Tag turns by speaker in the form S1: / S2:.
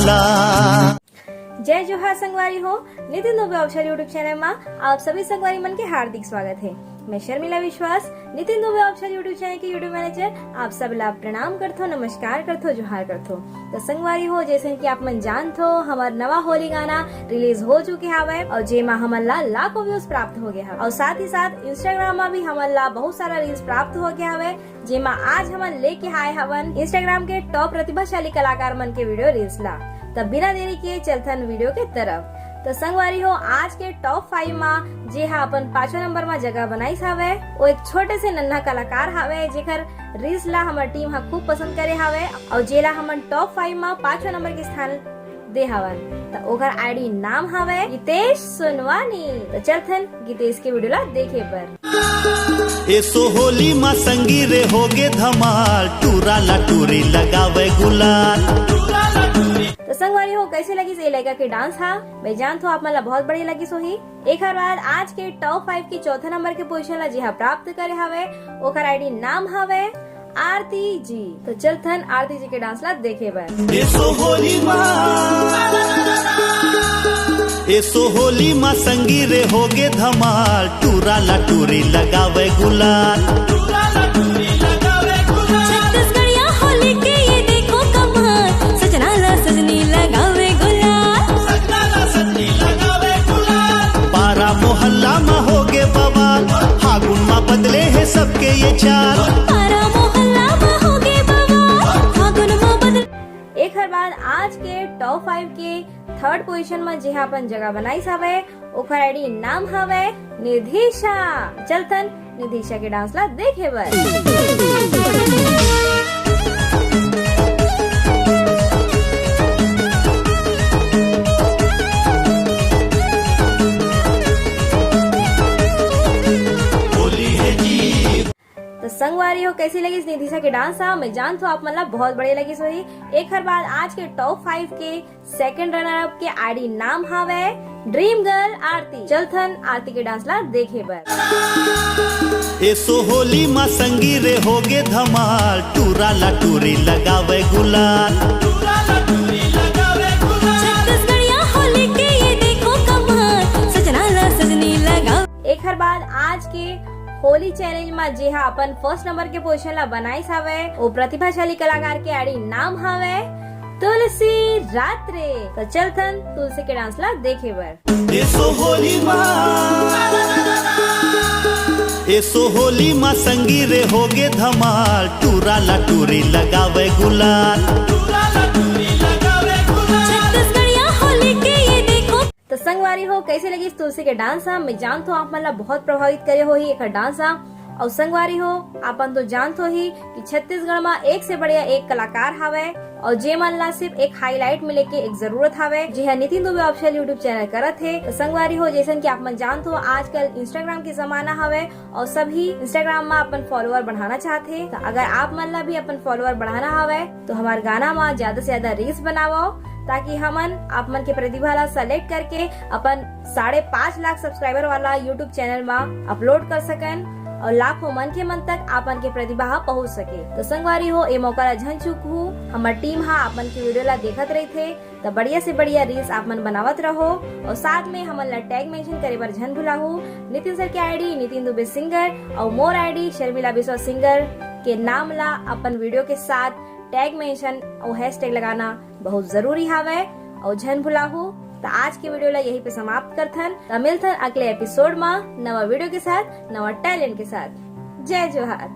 S1: गुला।
S2: जय जोहार संगवारी हो। Nitin Dubey official YouTube channel में आप सभी संगवारी मन के हार्दिक स्वागत है। मैं शर्मिला विश्वास, Nitin Dubey official YouTube channel की यूट्यूब मैनेजर आप सब ला प्रणाम करथो, नमस्कार करथो, जोहार करथो। तो संगवारी हो, जैसे कि आप मन जानथो हमार नवा होली गाना रिलीज हो चुके हवे और जेमा हमन ला लाखों व्यूज प्राप्त हो गए हवे और साथ ही साथ इंस्टाग्राम में भी हमन ला बहुत सारा रील्स प्राप्त हो गया हवे, जेमा आज हमन लेके आए हवन इंस्टाग्राम के टॉप प्रतिभाशाली कलाकार मन के वीडियो रील्स ला। तब बिना देरी किए चलथन वीडियो के तरफ। तो संगवारी हो, आज के टॉप 5 में जे हा अपन 5वां नंबर में जगह बनाईस हवे वो एक छोटे से नन्हा कलाकार हवे जेकर रील्स ला हमार टीम हा खूब पसंद करे हवे और जेला हमन टॉप 5 में 5वां नंबर के स्थान दे हवन। तो ओकर आईडी नाम हवे गितेश सोनवानी। तो चलथन गितेश के वीडियो ला देखे पर।
S1: एसो होली मा संगी रे होगे धमाल, टूरा ला टूरी लगावे गुलाल।
S2: तो संगवारी हो, कैसे लगी ये लड़का के डांस हा मैं जानतो आप मला बहुत बढ़िया लगी सोही। एक हर बाद आज के टॉप 5 के चौथा नंबर के पोजीशन ला जी हा प्राप्त करे हवे ओकर आईडी नाम हवे आरती जी। तो चलथन आरती जी के डांस ला देखे बर।
S1: एसो होली मा संगी रे होगे धमाल, टूरा ला टूरी लगावे गुलाल।
S3: छत्तीसगढ़िया होली के ये देखो कमाल, सजना ला सजनी लगावे गुलाल।
S1: पारा मोहल्ला मा होगे बवाल, फागुन मा बदले है सबके ये चाल।
S3: पारा मोहल्ला में होगे बवाल, फागुन में बदल।
S2: एक हर बाद आज के टॉप 5 के थर्ड पोजीशन में जे अपन जगह बनाई हवे ओकर आईडी नाम हवे निधिशा। चलथन निधिशा के डांस ला देखे बर। संगवारी हो, कैसी लगी इस निधिशा के डांस हा मैं जानतो आप मन ला बहुत बढ़िया लगी सोही। एक हर बाद आज के टॉप 5 के सेकंड रनर अप के आईडी नाम हावे ड्रीम गर्ल आरती। चलथन आरती के डांस ला देखे बर।
S1: एसो होली मा संगी रे होगे धमाल, टूरा ला टूरी लगावे गुलाल।
S3: छत्तीसगढ़िया होली के ये देखो कमाल, सजना ला सजनी लगावे।
S2: एक हर बाद आज के होली चैलेंज में जे हा अपन फर्स्ट नंबर के पोजीशन ला बनाई हवे वो प्रतिभाशाली कलाकार के आईडी नाम हवे तुलसी रात्रे। तो चलथन तुलसी के डांस ला देखे बर।
S1: एसो होली मा संगी रे होगे धमाल, टूरा ला टूरी लगावे गुलाल।
S3: छत्तीसगढ़िया होली के ये देखो।
S2: तो संगवारी हो, कैसे लगी इस तुलसी के डांस हा मैं जानतो आप मन ला बहुत प्रभावित करे हो ही एक डांस हा। और संगवारी हो, आपन तो जानतो ही कि छत्तीसगढ़ में एक से बढ़िया एक कलाकार हवे और जे मन ला सिर्फ एक हाईलाइट मिले के एक जरूरत हवे जी हा Nitin Dubey official YouTube channel करत है। तो संगवारी हो, जैसे कि आप मन जानतो आजकल इंस्टाग्राम के जमाना हवे और सभी इंस्टाग्राम में अपन फॉलोअर बढ़ाना चाहते हैं। तो अगर आप मन ला भी अपन फॉलोअर बढ़ाना हवे तो हमारे गाना में ज्यादा से ज्यादा रील्स बनाओ ताकि हमन आप मन के प्रतिभा ला सेलेक्ट करके अपन 5.5 लाख सब्सक्राइबर वाला यूट्यूब चैनल में अपलोड कर सकन और लाखों मन के मन तक आपन के प्रतिभा पहुंच सके। तो संगवारी हो, ए मौका ला झन चूक हूँ हमार टीम हा आपन के वीडियो ला देखत रही थे। तो बढ़िया से बढ़िया रील्स आप मन बनावत रहो और साथ में हमन ला टैग मेंशन करे बर झन भुलाहू। नितिन सर के आईडी नितिन दुबे सिंगर और मोर आईडी शर्मिला विश्वास सिंगर के नाम ला अपन वीडियो के साथ टैग मेंशन और हैशटैग लगाना बहुत जरूरी हवे और झन भुलाहू। तो आज के वीडियो ला यही पे समाप्त करथन। तो मिलथन अगले एपिसोड में नवा वीडियो के साथ, नवा टैलेंट के साथ। जय जोहार।